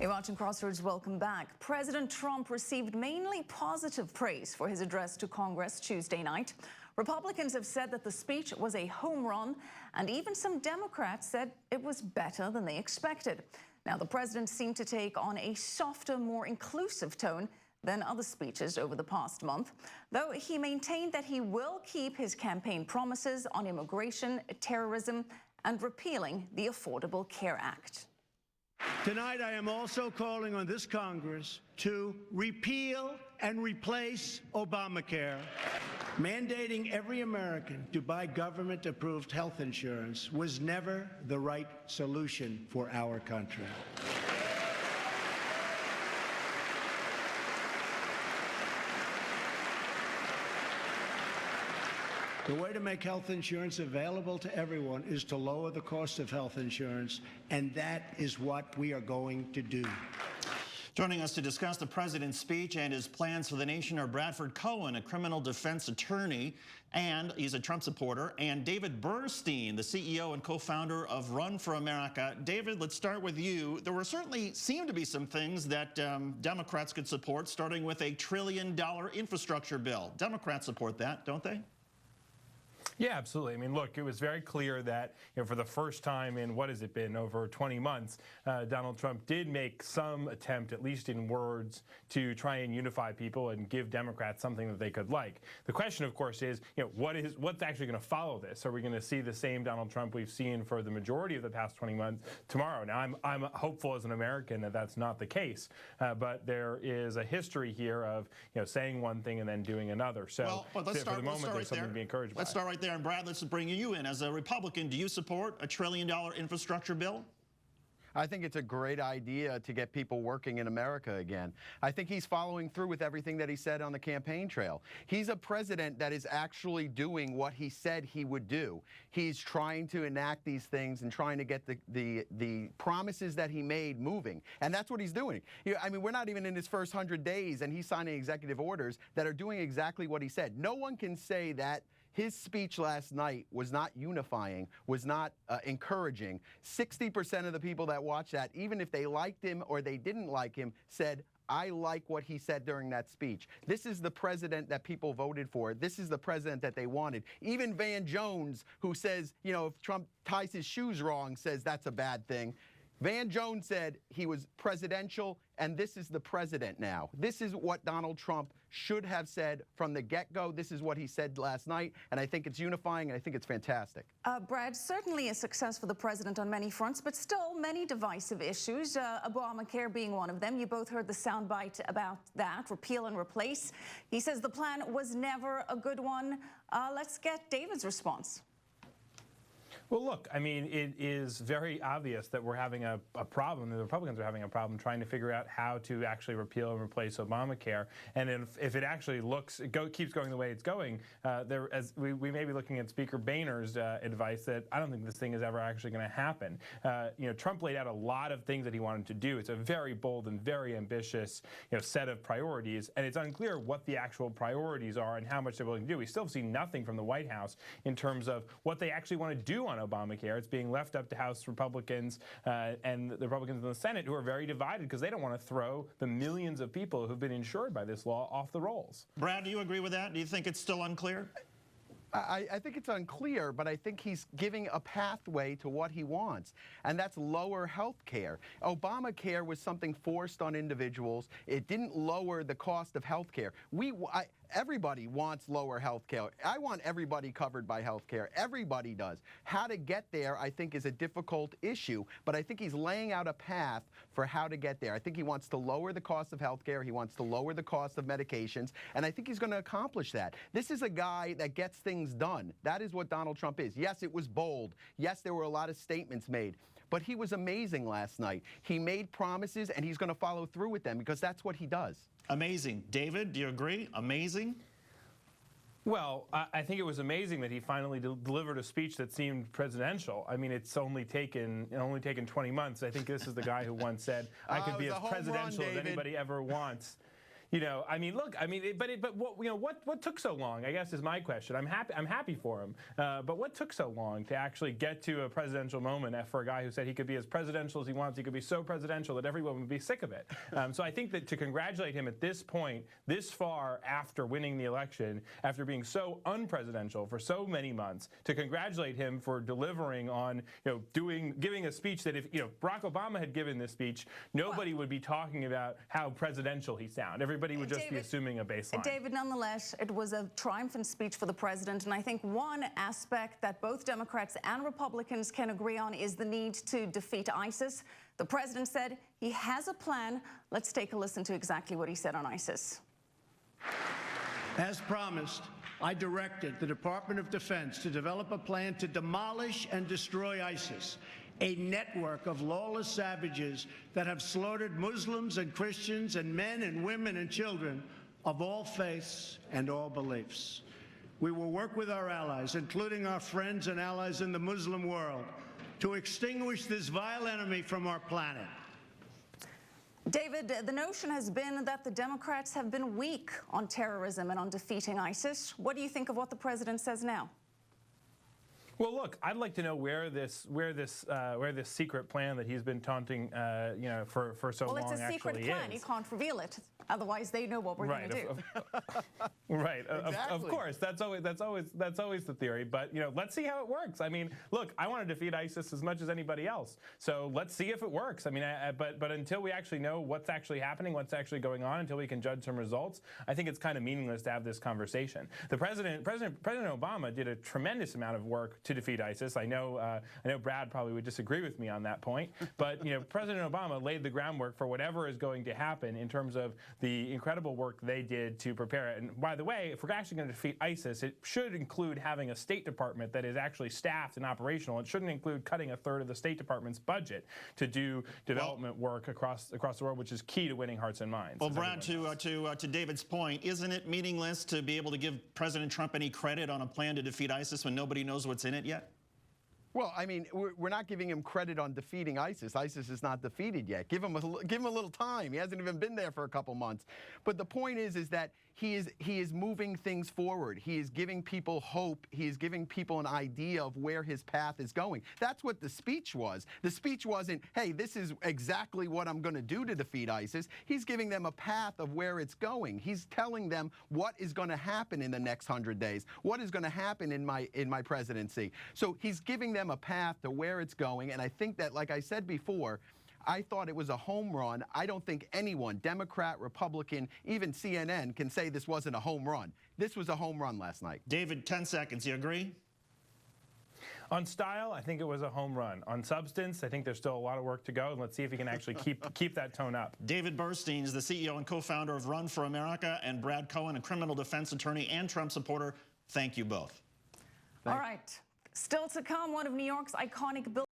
Hey, watching Crossroads, welcome back. President Trump received mainly positive praise for his address to Congress Tuesday night. Republicans have said that the speech was a home run, and even some Democrats said it was better than they expected. Now, the president seemed to take on a softer, more inclusive tone than other speeches over the past month, though he maintained that he will keep his campaign promises on immigration, terrorism, and repealing the Affordable Care Act. Tonight, I am also calling on this Congress to repeal and replace Obamacare. Mandating every American to buy government-approved health insurance was never the right solution for our country. The way to make health insurance available to everyone is to lower the cost of health insurance, and that is what we are going to do. Joining us to discuss the president's speech and his plans for the nation are Bradford Cohen, a criminal defense attorney, and he's a Trump supporter, and David Burstein, the CEO and co-founder of Run for America. David, let's start with you. There were certainly seem to be some things that Democrats could support, starting with a $1 trillion infrastructure bill. Democrats support that, don't they? Yeah, absolutely. I mean, look, it was very clear that, for the first time in, what has it been, over 20 months, Donald Trump did make some attempt, at least in words, to try and unify people and give Democrats something that they could like. The question, of course, is, what's actually going to follow this? Are we going to see the same Donald Trump we've seen for the majority of the past 20 months tomorrow? Now, I'm hopeful as an American that that's not the case, but there is a history here of, saying one thing and then doing another. So, well, let's start, for the moment, there's something to be encouraged by. Let's start right there. And Brad, let's bring you in. As a Republican, do you support a $1 trillion infrastructure bill? I think it's a great idea to get people working in America again. I think he's following through with everything that he said on the campaign trail. He's a president that is actually doing what he said he would do. He's trying to enact these things and trying to get the promises that he made moving. And that's what he's doing. I mean, we're not even in his first 100 days, and he's signing executive orders that are doing exactly what he said. No one can say that his speech last night was not unifying, was not encouraging. 60% of the people that watched that, even if they liked him or they didn't like him, said, I like what he said during that speech. This is the president that people voted for. This is the president that they wanted. Even Van Jones, who says, if Trump ties his shoes wrong, says that's a bad thing. Van Jones said he was presidential, and this is the president now. This is what Donald Trump should have said from the get-go. This is what he said last night, and I think it's unifying, and I think it's fantastic. Brad, certainly a success for the president on many fronts, but still many divisive issues, Obamacare being one of them. You both heard the soundbite about that, repeal and replace. He says the plan was never a good one. Let's get David's response. Well, look, I mean, it is very obvious that we're having a problem, the Republicans are having a problem trying to figure out how to actually repeal and replace Obamacare. And if it actually keeps going the way it's going, we may be looking at Speaker Boehner's advice that I don't think this thing is ever actually going to happen. Trump laid out a lot of things that he wanted to do. It's a very bold and very ambitious set of priorities, and it's unclear what the actual priorities are and how much they're willing to do. We still see nothing from the White House in terms of what they actually want to do on Obamacare. It's being left up to House Republicans and the Republicans in the Senate, who are very divided because they don't want to throw the millions of people who've been insured by this law off the rolls. Brad, do you agree with that? Do you think it's still unclear? I think it's unclear, but I think he's giving a pathway to what he wants, and that's lower health care. Obamacare was something forced on individuals. It didn't lower the cost of health care. Everybody wants lower health care. I want everybody covered by health care. Everybody does. How to get there, I think, is a difficult issue, but I think he's laying out a path for how to get there. I think he wants to lower the cost of health care. He wants to lower the cost of medications, and I think he's going to accomplish that. This is a guy that gets things done. That is what Donald Trump is. Yes, it was bold. Yes, there were a lot of statements made, but he was amazing last night. He made promises, and he's going to follow through with them because that's what he does. Amazing. David, do you agree? Amazing? Well, I think it was amazing that he finally delivered a speech that seemed presidential. I mean, it's only taken 20 months. I think this is the guy who once said, I could be as presidential as anybody ever wants. I mean, look, I mean, but what took so long? I guess is my question. I'm happy for him, but what took so long to actually get to a presidential moment for a guy who said he could be as presidential as he wants? He could be so presidential that everyone would be sick of it. So I think that to congratulate him at this point, this far after winning the election, after being so unpresidential for so many months, to congratulate him for delivering on, giving a speech that if Barack Obama had given this speech, nobody would be talking about how presidential he sounded. Everybody would just be assuming a baseline. David, nonetheless, it was a triumphant speech for the president, and I think one aspect that both Democrats and Republicans can agree on is the need to defeat ISIS. The president said he has a plan. Let's take a listen to exactly what he said on ISIS. As promised, I directed the Department of Defense to develop a plan to demolish and destroy ISIS, a network of lawless savages that have slaughtered Muslims and Christians and men and women and children of all faiths and all beliefs. We will work with our allies, including our friends and allies in the Muslim world, to extinguish this vile enemy from our planet. David, the notion has been that the Democrats have been weak on terrorism and on defeating ISIS. What do you think of what the president says now? Well, look, I'd like to know where this secret plan that he's been taunting, for so long actually is. Well, it's a secret plan. You can't reveal it. Otherwise, they know what we're going to do. Right. Exactly. Of course. That's always the theory. But let's see how it works. I mean, look, I want to defeat ISIS as much as anybody else. So let's see if it works. I mean, but until we actually know what's actually happening, what's actually going on, until we can judge some results, I think it's kind of meaningless to have this conversation. President Obama did a tremendous amount of work to defeat ISIS. I know Brad probably would disagree with me on that point, but President Obama laid the groundwork for whatever is going to happen in terms of the incredible work they did to prepare it. And by the way, if we're actually going to defeat ISIS, it should include having a State Department that is actually staffed and operational. It shouldn't include cutting a third of the State Department's budget to do development work across the world, which is key to winning hearts and minds. Well, Brad, to David's point, isn't it meaningless to be able to give President Trump any credit on a plan to defeat ISIS when nobody knows what's in it yet? Well, I mean, we're not giving him credit on defeating ISIS. ISIS is not defeated yet. Give him a little time. He hasn't even been there for a couple months. But the point is that he is moving things forward. He is giving people hope. He is giving people an idea of where his path is going. That's what the speech was. The speech wasn't, hey, this is exactly what I'm going to do to defeat ISIS. He's giving them a path of where it's going. He's telling them what is going to happen in the next 100 days, what is going to happen in my presidency. So he's giving them a path to where it's going, and I think that, like I said before, I thought it was a home run. I don't think anyone, Democrat, Republican, even CNN, can say this wasn't a home run. This was a home run last night. David, 10 seconds. You agree? On style, I think it was a home run. On substance, I think there's still a lot of work to go, and let's see if he can actually keep that tone up. David Burstein is the CEO and co-founder of Run for America, and Brad Cohen, a criminal defense attorney and Trump supporter. Thank you both. All right. Still to come, one of New York's iconic buildings.